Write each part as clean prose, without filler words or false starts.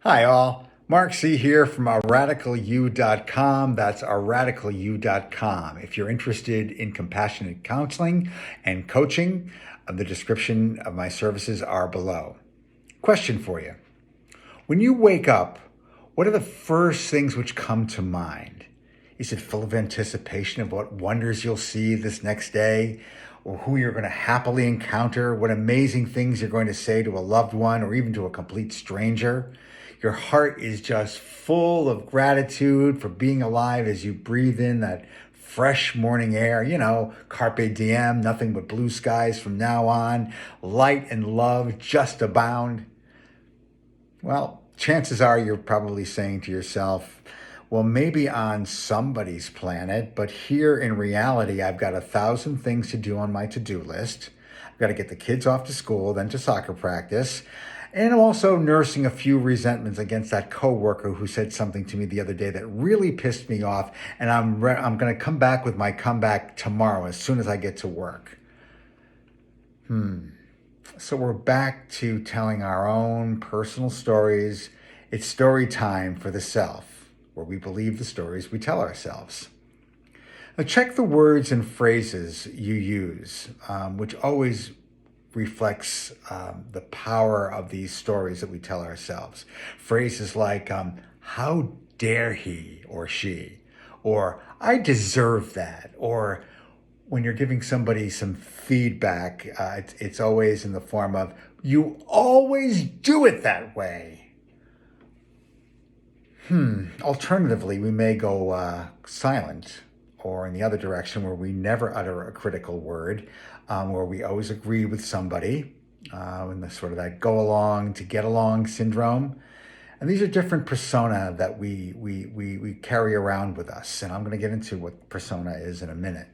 Hi, all. Mark C. here from radicalu.com. That's radicalu.com. If you're interested in compassionate counseling and coaching, the description of my services are below. Question for you. When you wake up, what are the first things which come to mind? Is it full of anticipation of what wonders you'll see this next day, or who you're going to happily encounter, what amazing things you're going to say to a loved one or even to a complete stranger? Your heart is just full of gratitude for being alive as you breathe in that fresh morning air. Carpe diem, nothing but blue skies from now on, light and love just abound. Well, chances are you're probably saying to yourself, well, maybe on somebody's planet, but here in reality, I've got 1,000 things to do on my to-do list. I've got to get the kids off to school, then to soccer practice. And I'm also nursing a few resentments against that coworker who said something to me the other day that really pissed me off. And I'm going to come back with my comeback tomorrow as soon as I get to work. So we're back to telling our own personal stories. It's story time for the self, where we believe the stories we tell ourselves. Now check the words and phrases you use, which always reflects the power of these stories that we tell ourselves. Phrases like, how dare he or she, or I deserve that, or when you're giving somebody some feedback, it's always in the form of, you always do it that way. Alternatively, we may go silent, or in the other direction where we never utter a critical word, where we always agree with somebody, in the sort of that go along to get along syndrome. And these are different persona that we carry around with us. And I'm going to get into what persona is in a minute.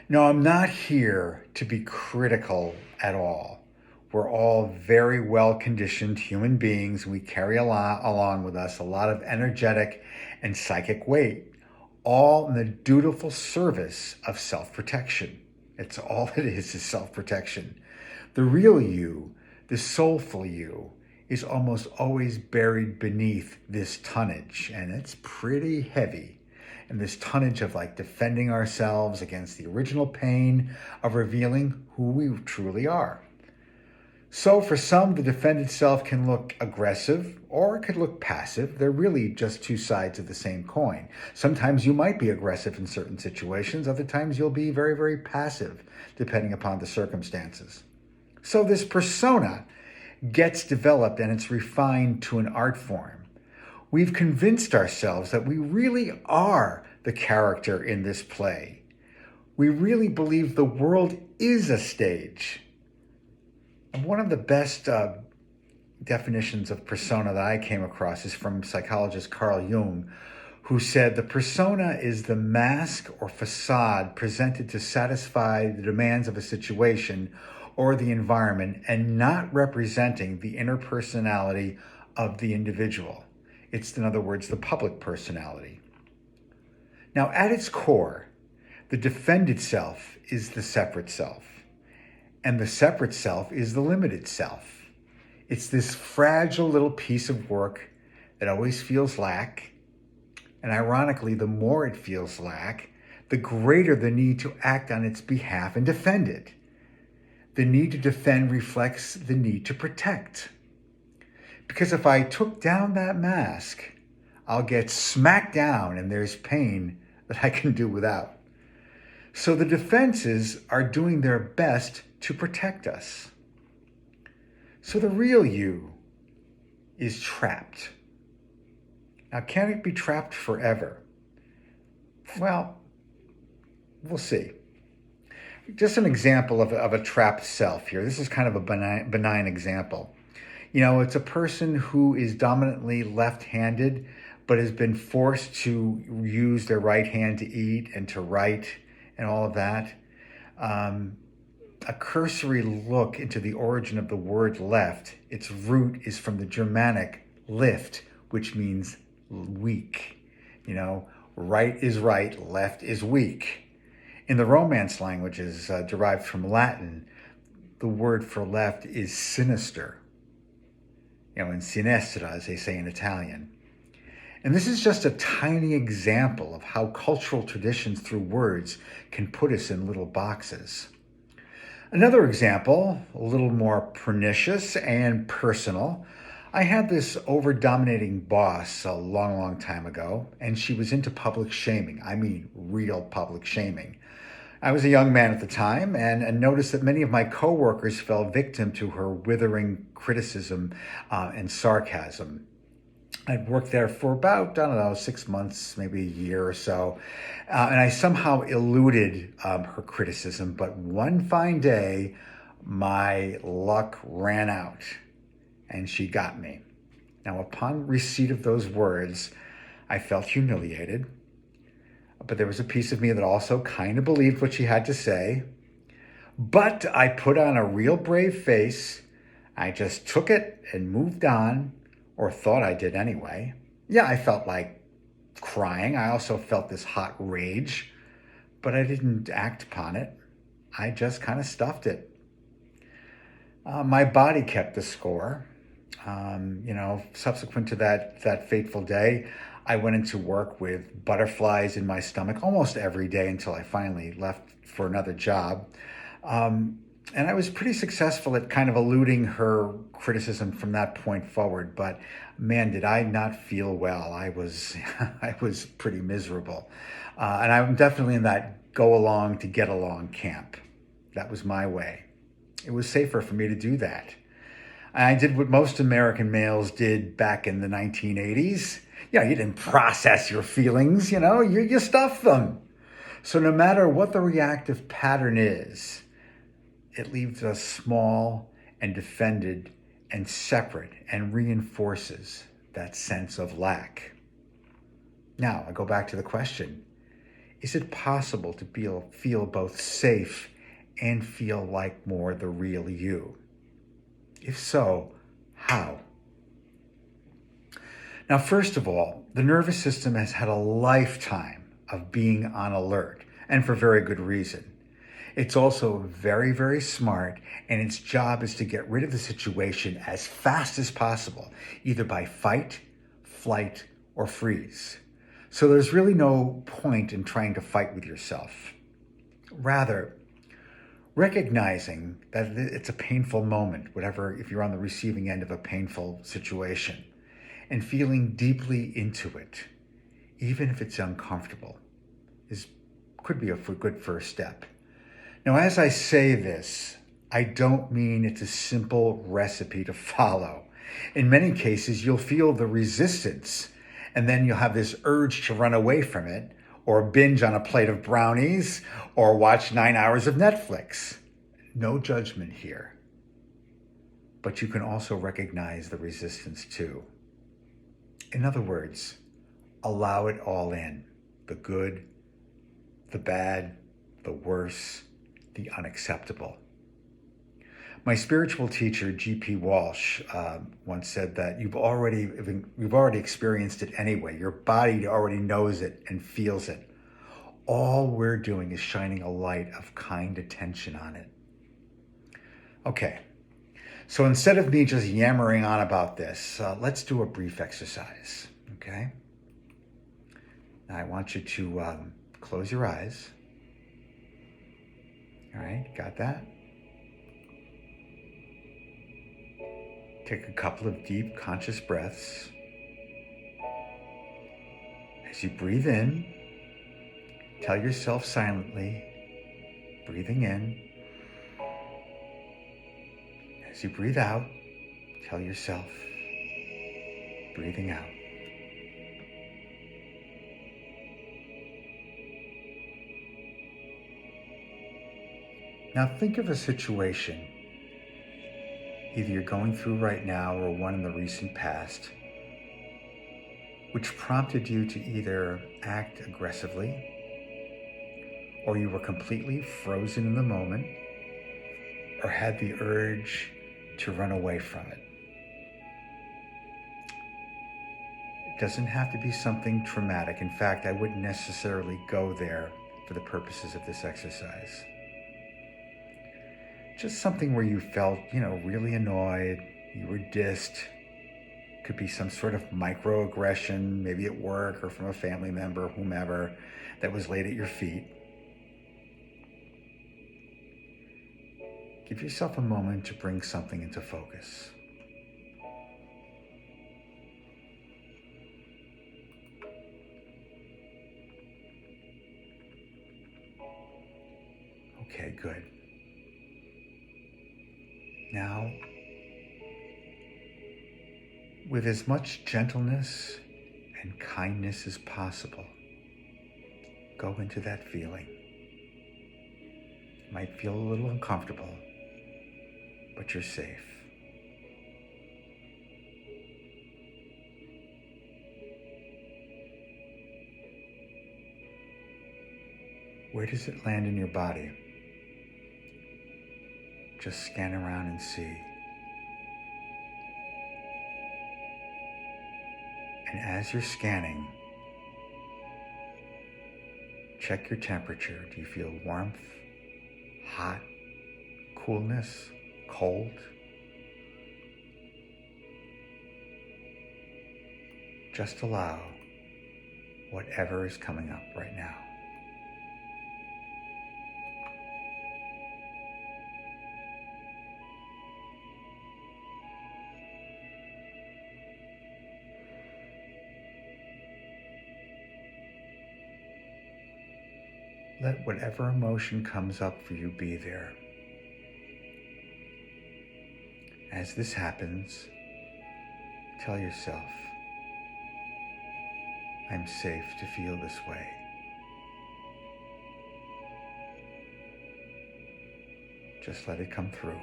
No, I'm not here to be critical at all. We're all very well-conditioned human beings. We carry along with us a lot of energetic and psychic weight, all in the dutiful service of self-protection. It's all it is self-protection. The real you, the soulful you, is almost always buried beneath this tonnage, and it's pretty heavy. And this tonnage of defending ourselves against the original pain of revealing who we truly are. So for some, the defended self can look aggressive or it could look passive. They're really just two sides of the same coin. Sometimes you might be aggressive in certain situations. Other times you'll be very, very passive, depending upon the circumstances. So this persona gets developed and it's refined to an art form. We've convinced ourselves that we really are the character in this play. We really believe the world is a stage. And one of the best definitions of persona that I came across is from psychologist Carl Jung, who said the persona is the mask or facade presented to satisfy the demands of a situation or the environment and not representing the inner personality of the individual. It's, in other words, the public personality. Now, at its core, the defended self is the separate self, and the separate self is the limited self. It's this fragile little piece of work that always feels lack, and ironically, the more it feels lack, the greater the need to act on its behalf and defend it. The need to defend reflects the need to protect. Because if I took down that mask, I'll get smacked down and there's pain that I can do without. So the defenses are doing their best to protect us. So the real you is trapped. Now, can it be trapped forever? Well, we'll see. Just an example of a trapped self here. This is kind of a benign example. It's a person who is dominantly left-handed, but has been forced to use their right hand to eat and to write and all of that. A cursory look into the origin of the word left, its root is from the Germanic lift, which means weak. Right is right, left is weak. In the Romance languages derived from Latin, the word for left is sinister. in sinistra, as they say in Italian. And this is just a tiny example of how cultural traditions through words can put us in little boxes. Another example, a little more pernicious and personal. I had this over-dominating boss a long, long time ago, and she was into public shaming. I mean, real public shaming. I was a young man at the time and noticed that many of my coworkers fell victim to her withering criticism and sarcasm. I'd worked there for about, I don't know, 6 months, maybe a year or so. And I somehow eluded her criticism. But one fine day, my luck ran out and she got me. Now, upon receipt of those words, I felt humiliated. But there was a piece of me that also kind of believed what she had to say. But I put on a real brave face. I just took it and moved on, or thought I did anyway. Yeah, I felt like crying. I also felt this hot rage, but I didn't act upon it. I just kind of stuffed it. My body kept the score. Subsequent to that fateful day, I went into work with butterflies in my stomach almost every day until I finally left for another job. And I was pretty successful at kind of eluding her criticism from that point forward. But man, did I not feel well. I was pretty miserable. And I'm definitely in that go along to get along camp. That was my way. It was safer for me to do that. I did what most American males did back in the 1980s. You didn't process your feelings, you stuff them. So no matter what the reactive pattern is, it leaves us small and defended and separate and reinforces that sense of lack. Now, I go back to the question. Is it possible to feel both safe and feel like more the real you? If so, how? Now, first of all, the nervous system has had a lifetime of being on alert, and for very good reason. It's also very, very smart, and its job is to get rid of the situation as fast as possible, either by fight, flight, or freeze. So there's really no point in trying to fight with yourself. Rather, recognizing that it's a painful moment, if you're on the receiving end of a painful situation, and feeling deeply into it, even if it's uncomfortable, could be a good first step. Now, as I say this, I don't mean it's a simple recipe to follow. In many cases, you'll feel the resistance, and then you'll have this urge to run away from it, or binge on a plate of brownies, or watch 9 hours of Netflix. No judgment here. But you can also recognize the resistance too. In other words, allow it all in. The good, the bad, the worse, the unacceptable. My spiritual teacher, G.P. Walsh, once said that you've already experienced it anyway. Your body already knows it and feels it. All we're doing is shining a light of kind attention on it. Okay, so instead of me just yammering on about this, let's do a brief exercise, okay? Now I want you to close your eyes. All right, got that? Take a couple of deep, conscious breaths. As you breathe in, tell yourself silently, breathing in. As you breathe out, tell yourself, breathing out. Now think of a situation, either you're going through right now or one in the recent past, which prompted you to either act aggressively, or you were completely frozen in the moment, or had the urge to run away from it. It doesn't have to be something traumatic. In fact, I wouldn't necessarily go there for the purposes of this exercise. Just something where you felt, really annoyed, you were dissed, could be some sort of microaggression, maybe at work or from a family member, whomever, that was laid at your feet. Give yourself a moment to bring something into focus. Okay, good. Now, with as much gentleness and kindness as possible, go into that feeling. It might feel a little uncomfortable, but you're safe. Where does it land in your body? Just scan around and see. And as you're scanning, check your temperature. Do you feel warmth, hot, coolness, cold? Just allow whatever is coming up right now. Let whatever emotion comes up for you be there. As this happens, tell yourself, I'm safe to feel this way. Just let it come through.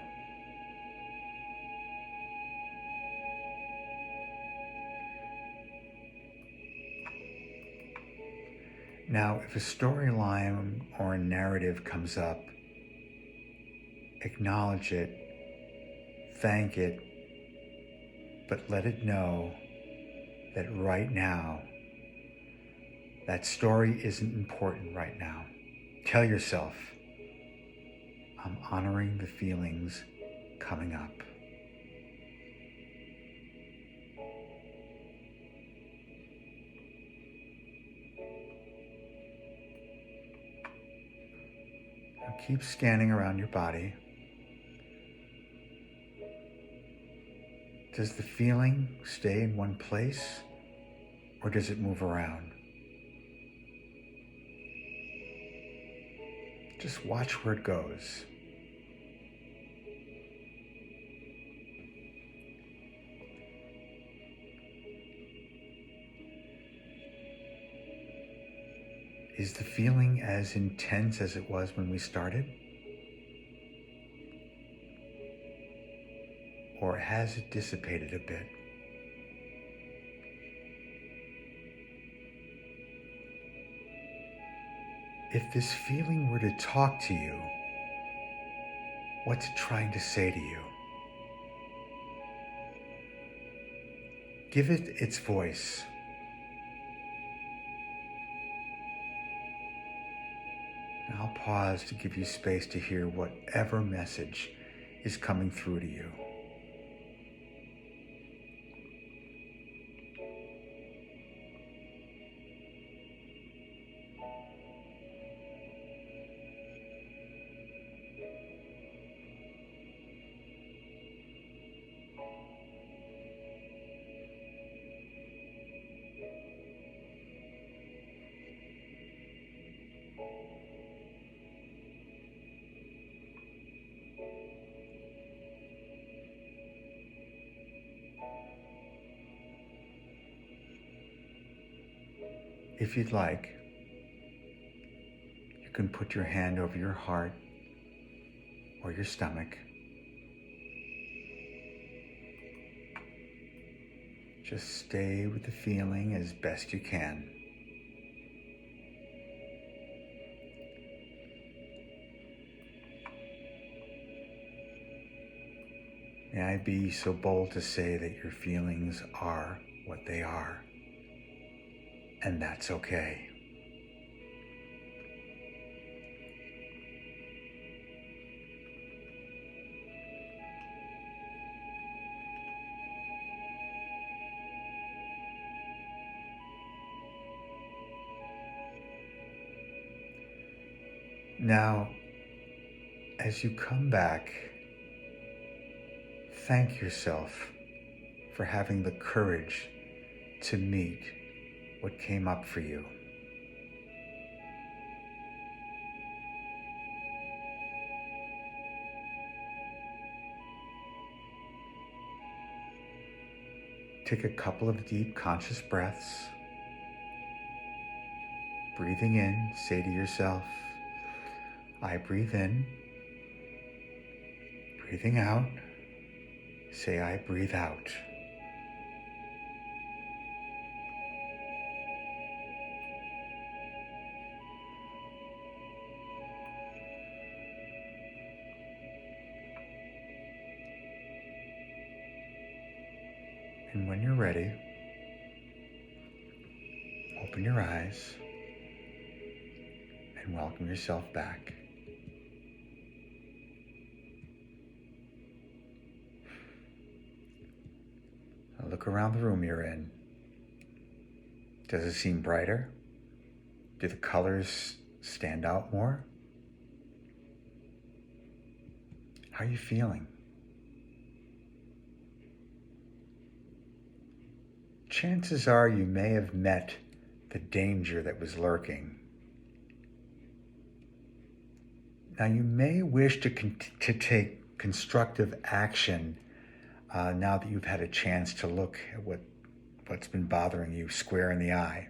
Now, if a storyline or a narrative comes up, acknowledge it, thank it, but let it know that right now, that story isn't important right now. Tell yourself, I'm honoring the feelings coming up. Now keep scanning around your body. Does the feeling stay in one place, or does it move around? Just watch where it goes. Is the feeling as intense as it was when we started? Or has it dissipated a bit? If this feeling were to talk to you, what's it trying to say to you? Give it its voice. And I'll pause to give you space to hear whatever message is coming through to you. If you'd like, you can put your hand over your heart or your stomach. Just stay with the feeling as best you can. May I be so bold to say that your feelings are what they are, and that's okay. Now, as you come back, thank yourself for having the courage to meet what came up for you. Take a couple of deep conscious breaths. Breathing in, say to yourself, I breathe in. Breathing out, say I breathe out. And when you're ready, open your eyes and welcome yourself back. Now look around the room you're in. Does it seem brighter? Do the colors stand out more? How are you feeling? Chances are you may have met the danger that was lurking. Now you may wish to take constructive action now that you've had a chance to look at what's been bothering you square in the eye.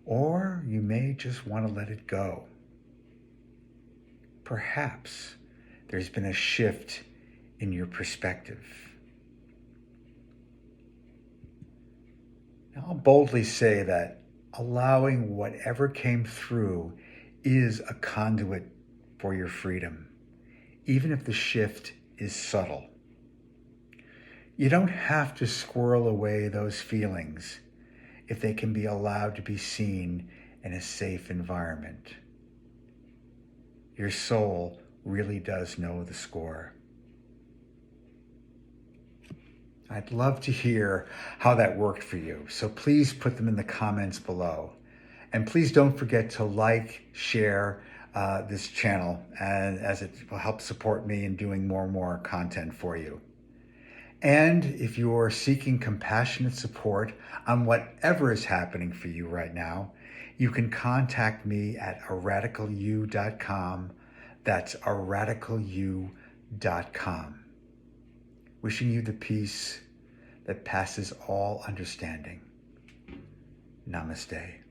Or you may just want to let it go. Perhaps there's been a shift in your perspective. Now, I'll boldly say that allowing whatever came through is a conduit for your freedom, even if the shift is subtle. You don't have to squirrel away those feelings if they can be allowed to be seen in a safe environment. Your soul really does know the score. I'd love to hear how that worked for you, so please put them in the comments below. And please don't forget to like, share this channel, and as it will help support me in doing more and more content for you. And if you're seeking compassionate support on whatever is happening for you right now, you can contact me at aradicalyou.com. That's aradicalyou.com. Wishing you the peace that passes all understanding. Namaste.